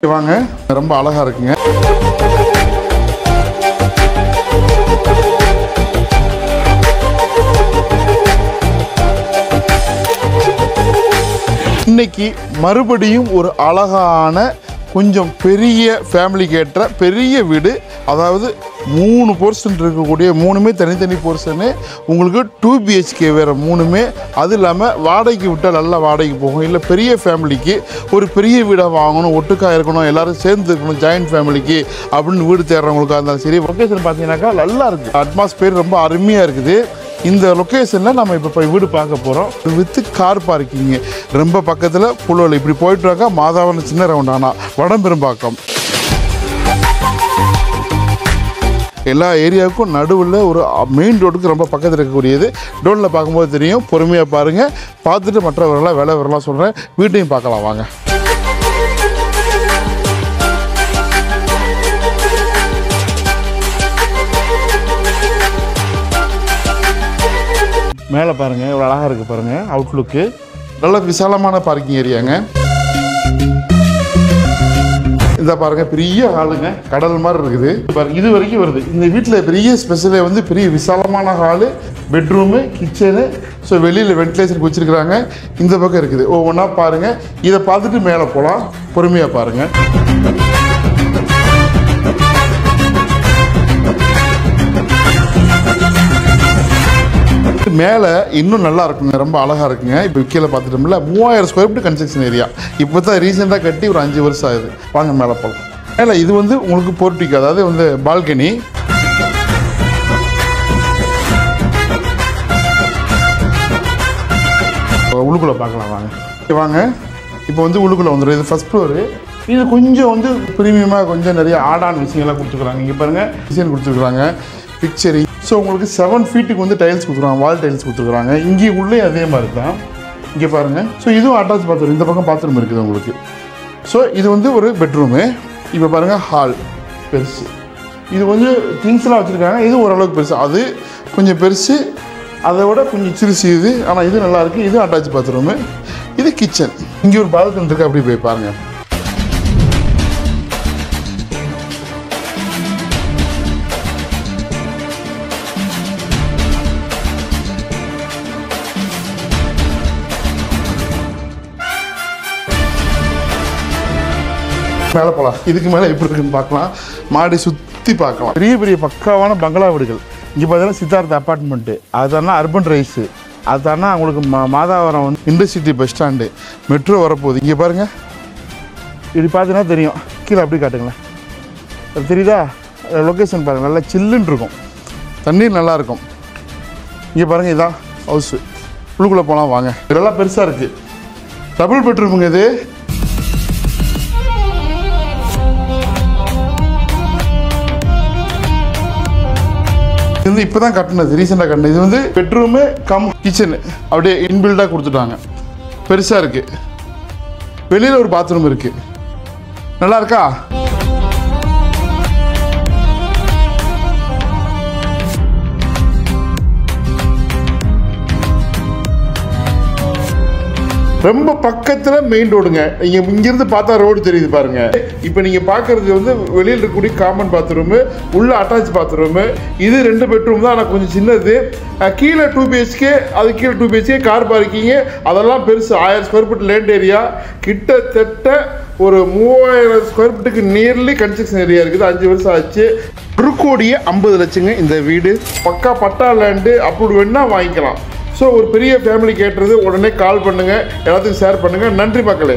வாங்க, ரொம்ப அழகா இருக்குங்க. இன்னைக்கு மறுபடியும் ஒரு அழகான கொஞ்சம் பெரிய ஃபேமிலிக்கு ஏற்ற பெரிய வீடு, அதாவது 3 போர்ஷன் இருக்கக்கூடிய 3மே தனித்தனி போர்ஷனு. உங்களுக்கு 2 BHK வேறு 3மே. அது இல்லாமல் வாடகைக்கு விட்டால் நல்லா வாடகைக்கு போகும். இல்லை பெரிய ஃபேமிலிக்கு ஒரு பெரிய வீடாக வாங்கணும், ஒட்டுக்காக இருக்கணும், எல்லோரும் சேர்ந்து இருக்கணும், ஜாயின்ட் ஃபேமிலிக்கு அப்படின்னு வீடு தேடுறவங்களுக்காக இருந்தாலும் சரி. லொக்கேஷன் பார்த்தீங்கன்னாக்கா நல்லா இருக்குது, அட்மாஸ்பியர் ரொம்ப அருமையாக இருக்குது. இந்த லொக்கேஷனில் நம்ம இப்போ போய் வீடு பார்க்க போகிறோம். வித்து கார் பார்க்கிங்கு ரொம்ப பக்கத்தில் புலவல். இப்படி போயிட்டுருக்கா மாதாவரம் சின்ன ரவுண்டானா வடம்பெரும்பாக்கம். எல்லா ஏரியாவுக்கும் நடுவில் ஒரு மெயின் ரோடுக்கு ரொம்ப பக்கத்தில் இருக்கக்கூடியது. ரோட்டில் பார்க்கும்போது தெரியும். பொறுமையாக பாருங்கள், பார்த்துட்டு மற்றவர்களாம் விலை வரலாம் சொல்கிறேன். வீட்டையும் பார்க்கலாம் வாங்க. மேலே பாருங்கள், இவ்வளோ அழகாக இருக்குது பாருங்கள். அவுட்லுக்கு நல்ல விசாலமான பார்க்கிங் ஏரியாங்க. இந்த பாருங்கள், பெரிய ஹாலுங்க, கடல் மாதிரி இருக்குது பாருங்கள். இது வரைக்கும் வருது. இந்த வீட்டில் பெரிய ஸ்பெஷலே வந்து பெரிய விசாலமான ஹாலு, பெட்ரூமு, கிச்சனு. ஸோ வெளியில் வென்டிலேஷனுக்கு வச்சுருக்குறாங்க. இந்த பக்கம் இருக்குது. ஒவ்வொன்றா பாருங்கள். இதை பார்த்துட்டு மேலே போகலாம். பொறுமையாக பாருங்கள். மேலே இன்னும் நல்லா இருக்குங்க, ரொம்ப அழகாக இருக்குங்க. இப்போ கீழே பார்த்துட்டோம்ல 3000 ஸ்கொயர் ஃபீட் கன்ஸ்ட்ரக்ஷன் ஏரியா. இப்போ தான் ரீசெண்டாக கட்டி ஒரு 5 வருஷம் ஆகுது. வாங்க மேலே போகலாம். மேலே இது வந்து உங்களுக்கு போர்ட்டிக், அதாவது வந்து பால்கனி. உள்ளுக்குள்ளே பார்க்கலாம் வாங்க. வாங்க, இப்போ வந்து உள்ளுக்குள்ளே வந்துடும். இது ஃபஸ்ட் ஃப்ளோரு. இது கொஞ்சம் வந்து ப்ரீமியமாக கொஞ்சம் நிறைய ஆடான விஷயங்கள்லாம் கொடுத்துருக்குறாங்க. இங்கே பாருங்கள், டிசைன் கொடுத்துருக்குறாங்க, பிக்சரி. ஸோ உங்களுக்கு 7 ஃபீட்டுக்கு வந்து டைல்ஸ் கொடுத்துருக்காங்க, வால் டைல்ஸ் கொடுத்துருக்குறாங்க. இங்கே உள்ளே அதே மாதிரி தான். இங்கே பாருங்கள். ஸோ இதுவும் அட்டாச் பாத்ரூம். இந்த பக்கம் பாத்ரூம் இருக்குது உங்களுக்கு. ஸோ இது வந்து ஒரு பெட்ரூமு. இப்போ பாருங்கள், ஹால் பெருசு. இது கொஞ்சம் திங்ஸ்லாம் வச்சுருக்காங்க. இது ஓரளவுக்கு பெருசு. அது கொஞ்சம் பெருசு, அதை விட கொஞ்சம் சிறுசு இது. ஆனால் இது நல்லாயிருக்கு. இது அட்டாச் பாத்ரூமு. இது கிச்சன். இங்கே ஒரு பால்கனி இருக்குது, அப்படி போய் பாருங்கள். மேலே போகலாம். இதுக்கு மேலே எப்படி இருக்குன்னு பார்க்கலாம். மாடி சுற்றி பார்க்கலாம். பெரிய பெரிய பக்காவான பங்களா வீடுகள். இங்கே பார்த்தீங்கன்னா சித்தார்த்த அப்பார்ட்மெண்ட்டு, அதுதானா அர்பன் ரைஸு, அதுதானா உங்களுக்கு மாதாவரம் வந்து இண்டஸ்ட்ரி பஸ் ஸ்டாண்டு, மெட்ரோ வரப்போகுது. இங்கே பாருங்கள், இப்படி பார்த்தீங்கன்னா தெரியும். கீழே அப்படி காட்டுங்களேன், அது தெரியுதா? லொக்கேஷன் பாருங்கள், நல்லா சில்லுன்னு இருக்கும், தண்ணீர் நல்லாயிருக்கும். இங்கே பாருங்கள், இதுதான் ஹவுஸு. உள்ளுக்குள்ளே போகலாம் வாங்க. இதெல்லாம் பெருசாக இருக்குது. டபுள் பெட்ரூமுங்க இது. இது இப்போ தான் கட்டினது, ரீசெண்டாக கட்டினது. இது வந்து பெட்ரூமு கம் கிச்சனு அப்படியே இன்பில்டாக கொடுத்துட்டாங்க. பெருசாக இருக்குது. வெளியில் ஒரு பாத்ரூம் இருக்குது. நல்லா இருக்கா? ரொம்ப பக்கத்தில் மெயின் ரோடுங்க. நீங்கள் இங்கேருந்து பார்த்தா ரோடு தெரியுது பாருங்கள். இப்போ நீங்கள் பார்க்குறது வந்து வெளியில் இருக்கக்கூடிய காமன் பாத்ரூமு, உள்ள அட்டாச் பாத்ரூமு. இது 2 பெட்ரூம் தான், ஆனால் கொஞ்சம் சின்னது. கீழே 2 BHK, அது கீழே 2 BHK, கார் பார்க்கிங்கு, அதெல்லாம் பெருசு. 1000 ஸ்கொயர் ஃபீட் லேண்ட் ஏரியா. கிட்டத்தட்ட ஒரு 3000 ஸ்கொயர் ஃபீட்டுக்கு நியர்லி கன்ஸ்ட்ரக்ஷன் ஏரியா இருக்குது. 5 வருஷம் ஆச்சு. 1,50,00,000ங்க இந்த வீடு. பக்கா பட்டா லேண்டு. அப்ரூவ் வேணால் வாங்கிக்கலாம். ஸோ ஒரு பெரிய ஃபேமிலி கேட்டுறது உடனே கால் பண்ணுங்கள், எல்லாத்துக்கும் ஷேர் பண்ணுங்கள். நன்றி மக்களே.